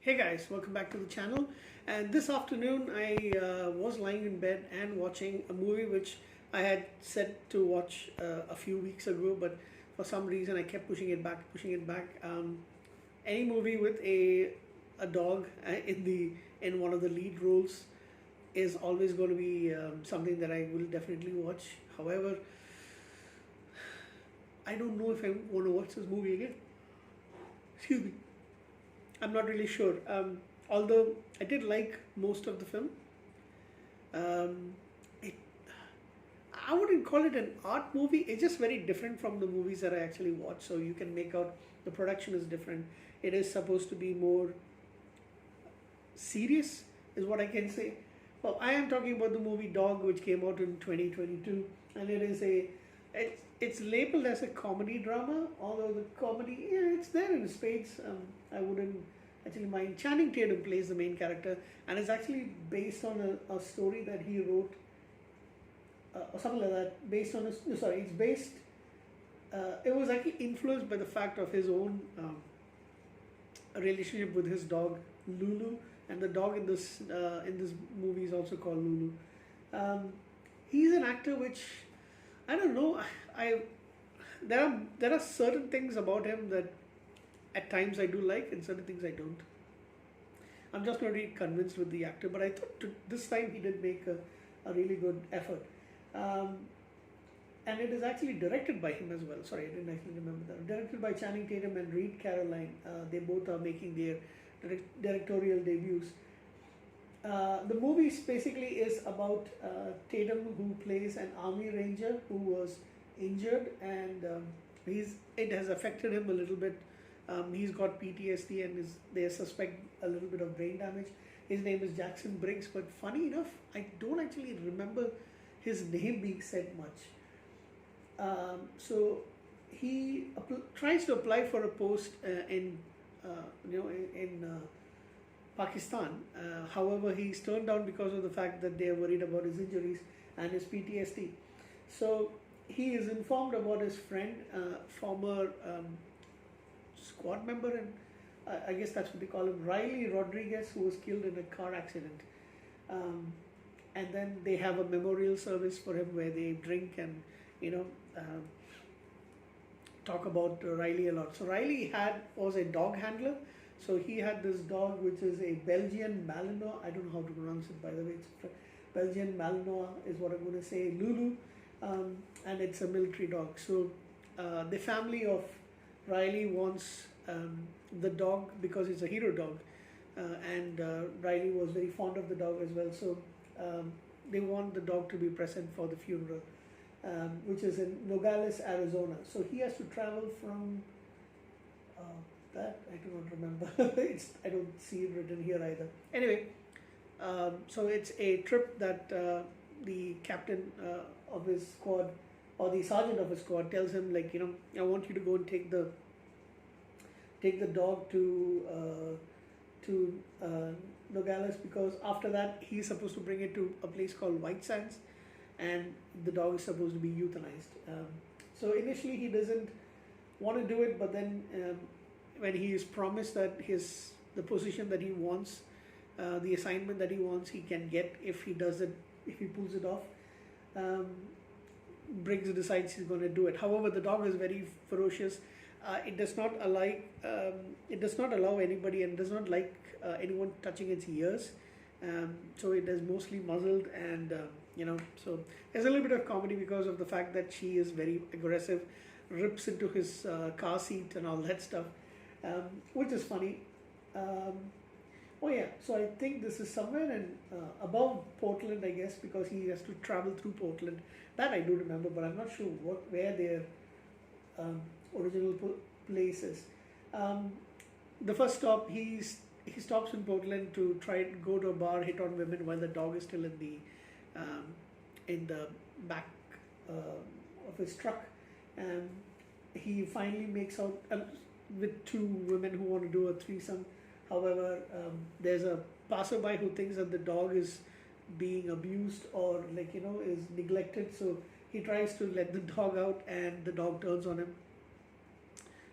Hey guys, welcome back to the channel. And this afternoon I was lying in bed and watching a movie which I had set to watch a few weeks ago, but for some reason I kept pushing it back, pushing it back. Any movie with a dog in one of the lead roles is always going to be something that I will definitely watch. However, I don't know if I want to watch this movie again. Excuse me. I'm not really sure. Although I did like most of the film, um, it, I wouldn't call it an art movie. It's just very different from the movies that I actually watch. So you can make out the production is different. It is supposed to be more serious, is what I can say. Well, I am talking about the movie Dog, which came out in 2022, and it's labeled as a comedy drama. Although the comedy, yeah, it's there in spades. I wouldn't actually mind. Channing Tatum plays the main character, and it's actually based on a story that he wrote, or something like that. Based on a sorry, it's based. It was actually influenced by the fact of his own relationship with his dog Lulu, and the dog in this movie is also called Lulu. Um, he's an actor which I don't know. I there are certain things about him that at times I do like, and certain things I don't. I'm just not really convinced with the actor, but I thought this time he did make a really good effort. Um, and it is actually directed by him as well. Sorry, I didn't actually remember that. Directed by Channing Tatum and Reed Caroline. They both are making their directorial debuts. The movie basically is about Tatum, who plays an army ranger who was injured, and it has affected him a little bit. He's got PTSD, and they suspect a little bit of brain damage. His name is Jackson Briggs, but funny enough, I don't actually remember his name being said much. So he tries to apply for a post in Pakistan. However, he's turned down because of the fact that they are worried about his injuries and his PTSD. So he is informed about his friend, former squad member, and I guess that's what they call him, Riley Rodriguez, who was killed in a car accident. And then they have a memorial service for him where they drink and talk about Riley a lot. So Riley was a dog handler. So he had this dog, which is a Belgian Malinois. I don't know how to pronounce it, by the way. It's Belgian Malinois is what I'm going to say, Lulu, and it's a military dog. So the family of Riley wants the dog because it's a hero dog, and Riley was very fond of the dog as well. So they want the dog to be present for the funeral, which is in Nogales, Arizona. So he has to travel from that I do not remember. I don't see it written here either. Anyway, so it's a trip that the captain of his squad, or the sergeant of his squad, tells him, like, I want you to go and take the dog to Nogales, because after that he's supposed to bring it to a place called White Sands, and the dog is supposed to be euthanized. So initially he doesn't want to do it, but then when he is promised that the position that he wants, the assignment that he wants, he can get if he does it, if he pulls it off. Briggs decides he's going to do it. However, the dog is very ferocious. It does not allow anybody, and does not like anyone touching its ears. So it is mostly muzzled, and so there's a little bit of comedy because of the fact that she is very aggressive, rips into his car seat and all that stuff, which is funny. Oh yeah, so I think this is somewhere in above Portland, I guess, because he has to travel through Portland. That I do remember, but I'm not sure where their original place is. The first stop, he stops in Portland to try to go to a bar, hit on women while the dog is still in the back of his truck. And he finally makes out with two women who want to do a threesome. However, there's a passerby who thinks that the dog is being abused, or is neglected. So he tries to let the dog out, and the dog turns on him,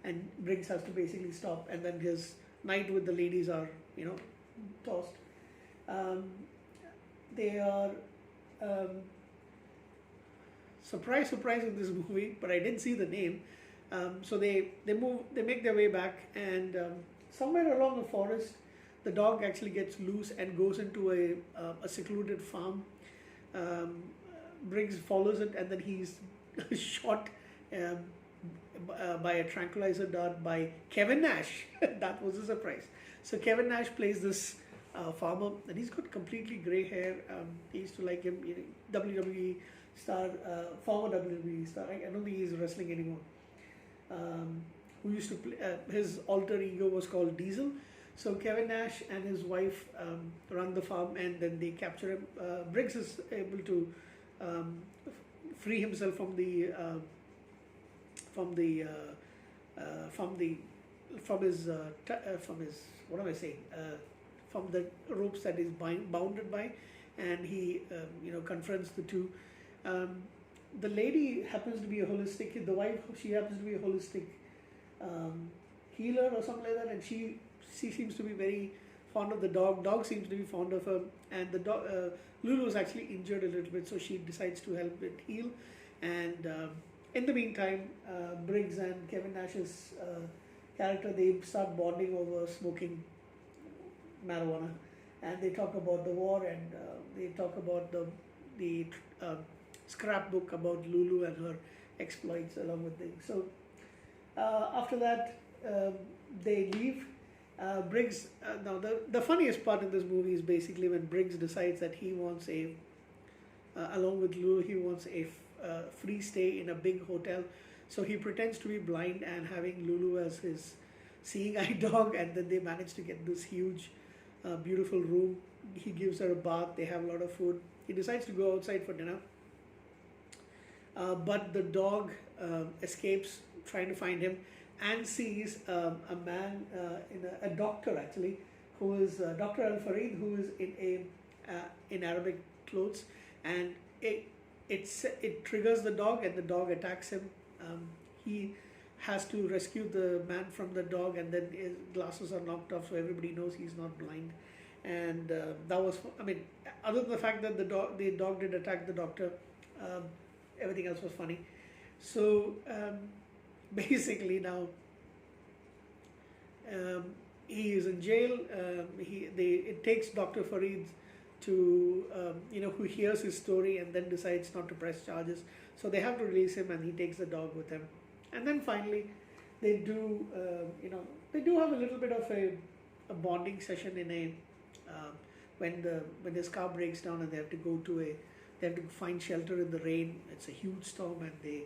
and Briggs has to basically stop, and then his night with the ladies are you know, tossed. Um, they are um, surprise in this movie, but I didn't see the name. So they make their way back, and somewhere along the forest, the dog actually gets loose and goes into a secluded farm. Um, Briggs follows it, and then he's shot um, by a tranquilizer dart by Kevin Nash. That was a surprise. So Kevin Nash plays this farmer, and he's got completely grey hair. He used to like him, you know, WWE star, former WWE star. I don't think he's wrestling anymore. Who used to play? His alter ego was called Diesel. So Kevin Nash and his wife run the farm, and then they capture him. Briggs is able to free himself from the from the from the from his what am I saying? From the ropes that he's bounded by, and he you know, confronts the two. The lady happens to be a holistic. The wife, she happens to be a holistic healer or something like that, and she seems to be very fond of the dog. Dog seems to be fond of her, and the dog Lulu is actually injured a little bit, so she decides to help it heal. And in the meantime, Briggs and Kevin Nash's character, they start bonding over smoking marijuana, and they talk about the war, and they talk about the scrapbook about Lulu and her exploits along with things. So after that, they leave. Briggs, now the funniest part in this movie is basically when Briggs decides that he wants along with Lulu, he wants a free stay in a big hotel. So he pretends to be blind and having Lulu as his seeing eye dog, and then they manage to get this huge, beautiful room. He gives her a bath, they have a lot of food. He decides to go outside for dinner. But the dog escapes trying to find him, and sees a man, a doctor actually, who is Dr. Al Farid, who is in Arabic clothes, and it triggers the dog, and the dog attacks him. He has to rescue the man from the dog, and then his glasses are knocked off, so everybody knows he's not blind. And that was, I mean, other than the fact that the dog did attack the doctor, everything else was funny. So basically now he is in jail. It takes Dr. Farid to you know, who hears his story and then decides not to press charges. So they have to release him, and he takes the dog with him. And then finally, they do you know, they do have a little bit of a bonding session in a when his car breaks down, and they have to find shelter in the rain. It's a huge storm, and they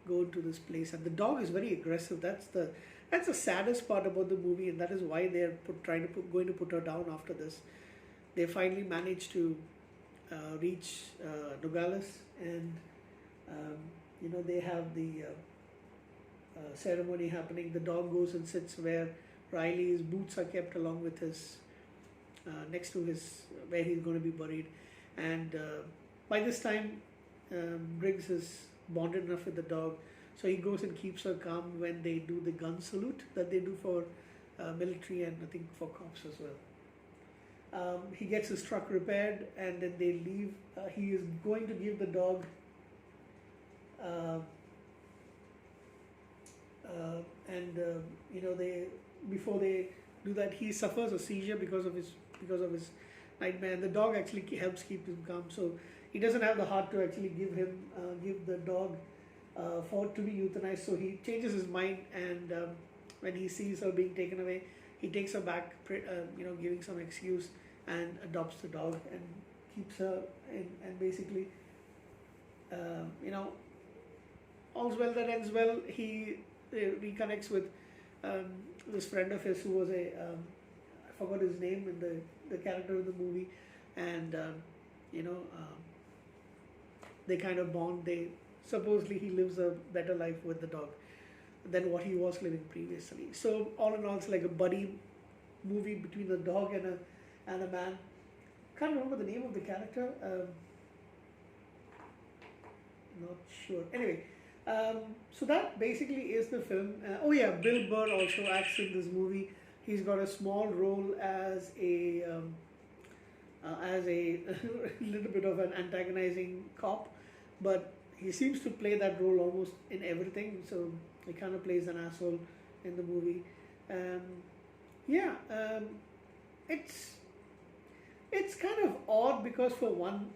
go to this place, and the dog is very aggressive. That's the saddest part about the movie, and that is why they're going to put her down after this. They finally manage to reach Nogales, and you know, they have the ceremony happening. The dog goes and sits where Riley's boots are kept, along with his next to his where he's going to be buried. And by this time, Briggs is bonded enough with the dog, so he goes and keeps her calm when they do the gun salute that they do for military, and I think for cops as well. He gets his truck repaired, and then they leave. He is going to give the dog you know, before they do that, he suffers a seizure because of his nightmare, and the dog actually helps keep him calm. So he doesn't have the heart to actually give the dog to be euthanized. So he changes his mind, and when he sees her being taken away, he takes her back, you know, giving some excuse, and adopts the dog and keeps her in, and basically you know, all's well that ends well. He reconnects with this friend of his who was I forgot his name in the character of the movie, and you know, they kind of bond. Supposedly he lives a better life with the dog than what he was living previously. So all in all, it's like a buddy movie between a dog and a man. Can't remember the name of the character. Not sure. Anyway, so that basically is the film. Oh yeah, Bill Burr also acts in this movie. He's got a small role as a as a little bit of an antagonizing cop, but he seems to play that role almost in everything. So he kind of plays an asshole in the movie. Um, yeah, it's it's kind of odd because for one,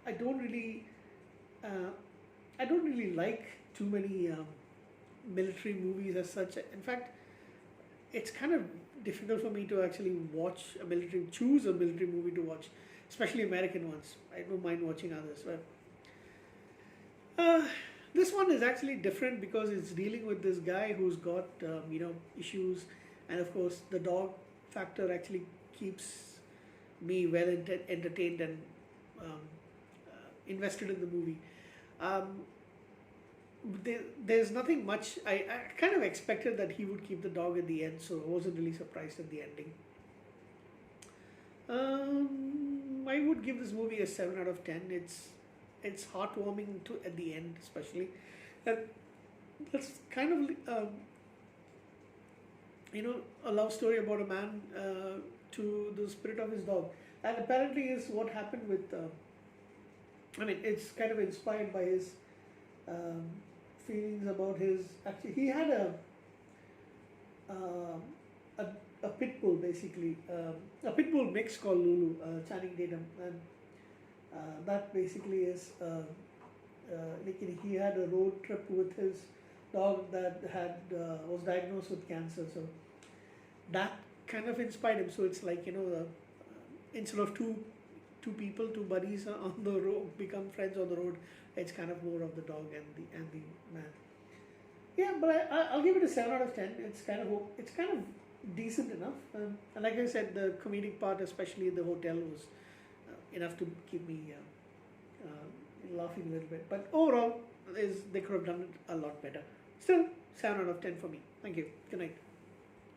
I don't really uh, I don't really like too many military movies as such. In fact, it's kind of difficult for me to actually choose a military movie to watch, especially American ones. I don't mind watching others, but uh, this one is actually different because it's dealing with this guy who's got issues, and of course the dog factor actually keeps me well entertained and um, invested in the movie. Um, there's nothing much. I kind of expected that he would keep the dog at the end, so I wasn't really surprised at the ending. I would give this movie a 7 out of 10. It's heartwarming to at the end, especially. And that's kind of a love story about a man to the spirit of his dog, and apparently is what happened with. I mean, it's kind of inspired by his um, feelings about his. Actually, he had uh, a a pit bull basically, a pit bull mix called Lulu, Channing Tatum, and that basically is like he had a road trip with his dog that had was diagnosed with cancer. So that kind of inspired him. So it's like instead of two people, two buddies on the road become friends on the road, it's kind of more of the dog and the man. Yeah, but I'll give it a 7 out of 10. It's kind of decent enough, and like I said, the comedic part, especially the hotel, was enough to keep me laughing a little bit. But overall, they could have done it a lot better. Still, 7 out of 10 for me. Thank you. Good night.